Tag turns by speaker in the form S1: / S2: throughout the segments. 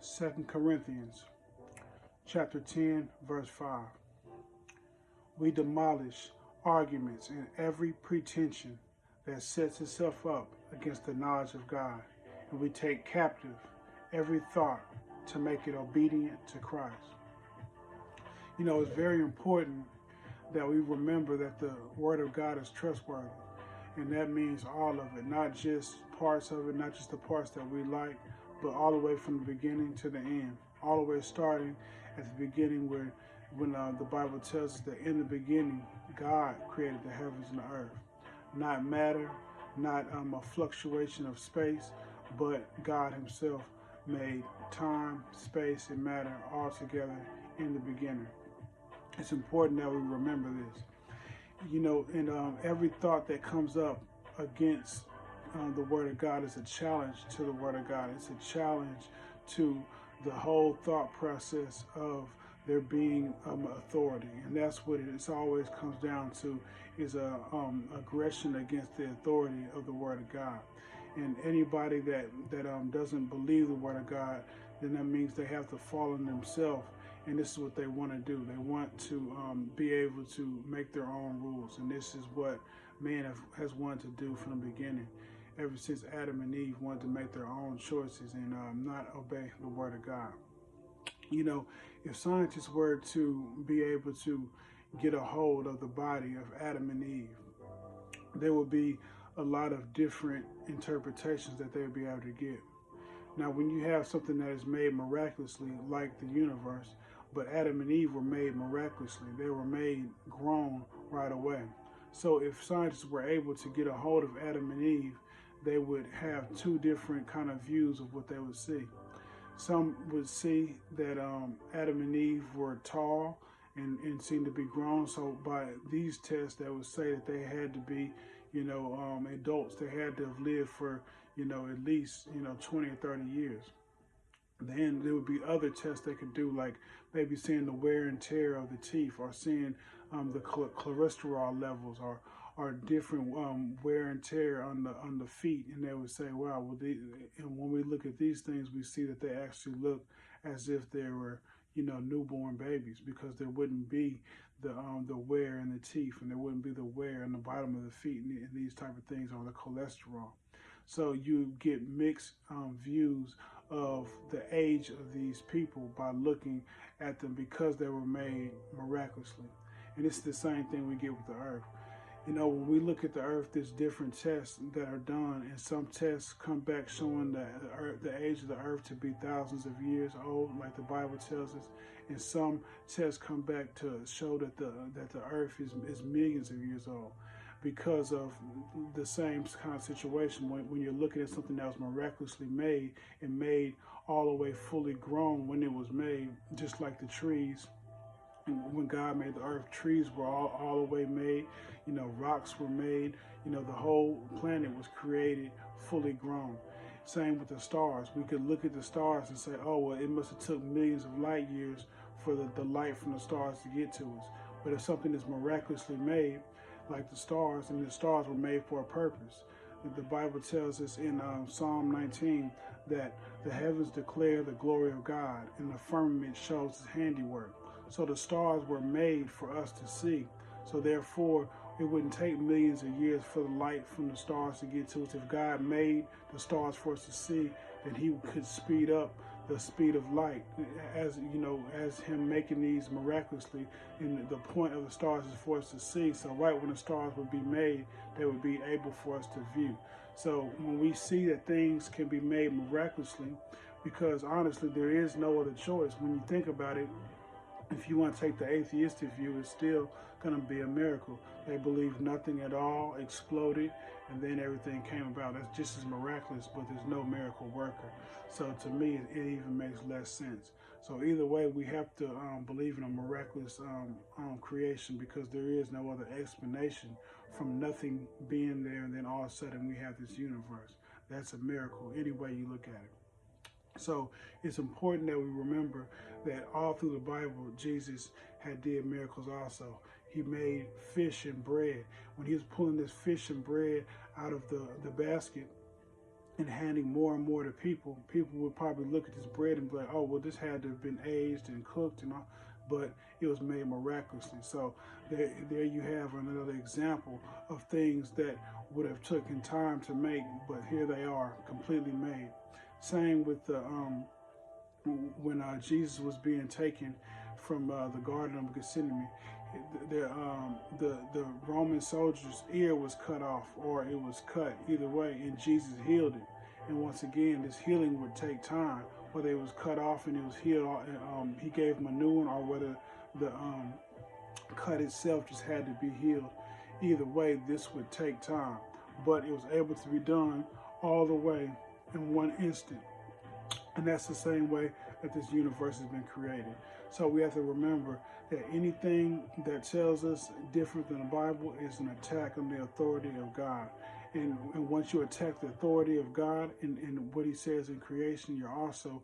S1: 2 Corinthians chapter 10, verse 5. We demolish arguments and every pretension that sets itself up against the knowledge of God, and we take captive every thought to make it obedient to Christ. You know, it's very important that we remember that the Word of God is trustworthy, and that means all of it, not just parts of it, not just the parts that we like, but all the way from the beginning to the end, all the way starting at the beginning when the Bible tells us that in the beginning, God created the heavens and the earth. Not matter, not a fluctuation of space, but God himself made time, space, and matter all together in the beginning. It's important that we remember this. You know, and every thought that comes up against the Word of God is a challenge to the Word of God. It's a challenge to the whole thought process of there being authority, and that's what it always comes down to, is a aggression against the authority of the Word of God. And anybody that doesn't believe the Word of God, then that means they have to fall in themselves, and this is what they want to do. They want to be able to make their own rules, and this is what man has wanted to do from the beginning. Ever since Adam and Eve wanted to make their own choices and not obey the Word of God. You know, if scientists were to be able to get a hold of the body of Adam and Eve, there would be a lot of different interpretations that they would be able to get. Now, when you have something that is made miraculously, like the universe, but Adam and Eve were made miraculously, they were made grown right away. So if scientists were able to get a hold of Adam and Eve, they would have two different kind of views of what they would see. Some would see that Adam and Eve were tall and seemed to be grown. So by these tests, they would say that they had to be, adults. They had to have lived for, at least, 20 or 30 years. Then there would be other tests they could do, like maybe seeing the wear and tear of the teeth, or seeing the cholesterol levels, or different wear and tear on the feet, and they would say, wow, and when we look at these things, we see that they actually look as if they were, newborn babies, because there wouldn't be the wear in the teeth, and there wouldn't be the wear in the bottom of the feet, and these type of things, or the cholesterol. So you get mixed views of the age of these people by looking at them, because they were made miraculously. And it's the same thing we get with the earth. When we look at the earth, there's different tests that are done, and some tests come back showing the age of the earth to be thousands of years old, like the Bible tells us, and some tests come back to show that the earth is millions of years old, because of the same kind of situation. When you're looking at something that was miraculously made, and made all the way fully grown when it was made, just like the trees. When God made the earth, trees were all the way made, rocks were made, the whole planet was created fully grown. Same with the stars. We could look at the stars and say, oh, well, it must have took millions of light years for the light from the stars to get to us. But if something is miraculously made, like the stars, and the stars were made for a purpose. The Bible tells us in Psalm 19 that the heavens declare the glory of God, and the firmament shows his handiwork. So the stars were made for us to see. So therefore, it wouldn't take millions of years for the light from the stars to get to us. If God made the stars for us to see, then he could speed up the speed of light, as him making these miraculously. And the point of the stars is for us to see. So right when the stars would be made, they would be able for us to view. So when we see that things can be made miraculously, because honestly, there is no other choice. When you think about it, if you want to take the atheistic view, it's still going to be a miracle. They believe nothing at all exploded, and then everything came about. That's just as miraculous, but there's no miracle worker. So to me, it even makes less sense. So either way, we have to believe in a miraculous creation, because there is no other explanation from nothing being there, and then all of a sudden we have this universe. That's a miracle, any way you look at it. So it's important that we remember that all through the Bible, Jesus did miracles also. He made fish and bread. When he was pulling this fish and bread out of the basket, and handing more and more to people, people would probably look at this bread and be like, oh, well, this had to have been aged and cooked and all, but it was made miraculously. So there you have another example of things that would have taken time to make, but here they are, completely made. Same with the when Jesus was being taken from the Garden of Gethsemane, the Roman soldier's ear was cut off, or it was cut either way, and Jesus healed it. And once again, this healing would take time, whether it was cut off and it was healed, and he gave him a new one, or whether the cut itself just had to be healed. Either way, this would take time, but it was able to be done all the way in one instant. And that's the same way that this universe has been created. So we have to remember that anything that tells us different than the Bible is an attack on the authority of God. And once you attack the authority of God and what he says in creation, you're also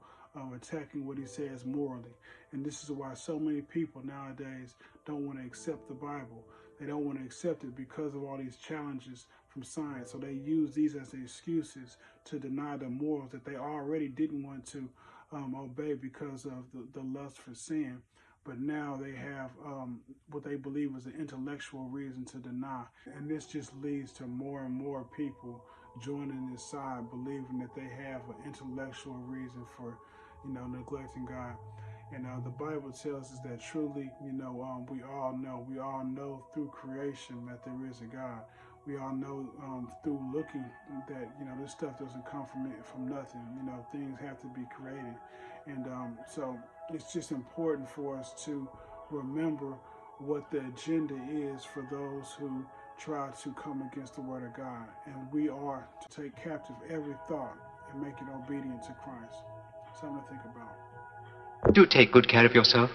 S1: attacking what he says morally. And this is why so many people nowadays don't want to accept the Bible. They don't want to accept it because of all these challenges from science. So they use these as excuses to deny the morals that they already didn't want to obey because of the lust for sin. But now they have what they believe is an intellectual reason to deny. And this just leads to more and more people joining this side, believing that they have an intellectual reason for, neglecting God. And the Bible tells us that truly, we all know through creation that there is a God. We all know through looking that, this stuff doesn't come from nothing. Things have to be created. And so it's just important for us to remember what the agenda is for those who try to come against the word of God. And we are to take captive every thought and make it obedient to Christ. Something to think about.
S2: Do take good care of yourself.